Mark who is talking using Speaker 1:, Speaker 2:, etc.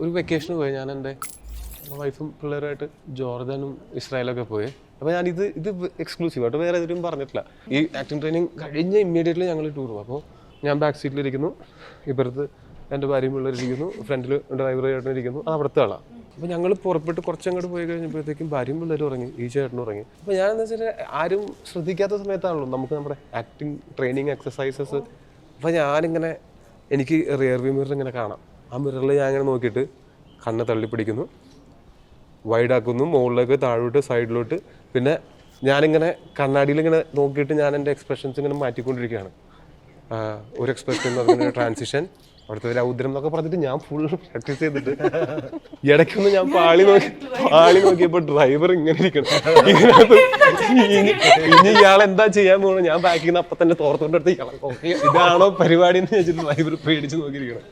Speaker 1: ഒരു വെക്കേഷന് പോയി. ഞാൻ എൻ്റെ വൈഫും പിള്ളേരുമായിട്ട് ജോർദാനും ഇസ്രായേലൊക്കെ പോയി. അപ്പോൾ ഞാനിത് എക്സ്ക്ലൂസീവായിട്ട് വേറെ ഏതെങ്കിലും പറഞ്ഞിട്ടില്ല. ഈ ആക്ടിങ് ട്രെയിനിങ് കഴിഞ്ഞ ഇമ്മീഡിയറ്റ്ലി ഞങ്ങൾ ടൂർ പോകും. അപ്പോൾ ഞാൻ ബാക്ക് സീറ്റിലിരിക്കുന്നു, ഇപ്പുറത്ത് എൻ്റെ ഭാര്യയും പിള്ളേരിരിക്കുന്നു, ഫ്രണ്ടിൽ ഡ്രൈവർ ചേട്ടൻ ഇരിക്കുന്നു, അത് അവിടുത്തെ ആളാണ്. അപ്പോൾ ഞങ്ങൾ പുറപ്പെട്ട് കുറച്ചങ്ങോട്ട് പോയി കഴിഞ്ഞപ്പോഴത്തേക്കും ഭാര്യയും പിള്ളേരും ഉറങ്ങി, ഈ ചേട്ടനും ഉറങ്ങി. അപ്പോൾ ഞാനെന്ന് വെച്ചാൽ ആരും ശ്രദ്ധിക്കാത്ത സമയത്താണല്ലോ നമുക്ക് നമ്മുടെ ആക്ടിങ് ട്രെയിനിങ് എക്സസൈസസ്. അപ്പോൾ ഞാനിങ്ങനെ എനിക്ക് റിയർ വ്യൂ മിറർ ഇങ്ങനെ കാണാം. ആ മിററിൽ ഞാൻ ഇങ്ങനെ നോക്കിയിട്ട് കണ്ണ് തള്ളിപ്പിടിക്കുന്നു, വൈഡാക്കുന്നു, മുകളിലേക്ക് താഴോട്ട് സൈഡിലോട്ട്. പിന്നെ ഞാനിങ്ങനെ കണ്ണാടിയിൽ ഇങ്ങനെ നോക്കിയിട്ട് ഞാൻ എൻ്റെ എക്സ്പ്രഷൻസ് ഇങ്ങനെ മാറ്റിക്കൊണ്ടിരിക്കുകയാണ്. ഒരു എക്സ്പ്രഷൻ എന്ന് പറഞ്ഞ ട്രാൻസിഷൻ, അവിടുത്തെ രൗദ്രം എന്നൊക്കെ പറഞ്ഞിട്ട് ഞാൻ ഫുൾ പ്രാക്ടീസ് ചെയ്തിട്ട് ഇടയ്ക്കൊന്ന് ഞാൻ പാളി നോക്കിയപ്പോൾ ഡ്രൈവർ ഇങ്ങനെ ഇരിക്കണം. ഇനി ഇയാൾ എന്താ ചെയ്യാൻ പോകുന്നത്, ഞാൻ ബാക്കിൽ നിന്ന് അപ്പം തന്നെ തോർത്തോണ്ടെടുത്ത് ഇയാളെ ഇതാണോ പരിപാടി എന്ന് ചോദിച്ചിട്ട് ഡ്രൈവർ പേടിച്ച് നോക്കിയിരിക്കണം.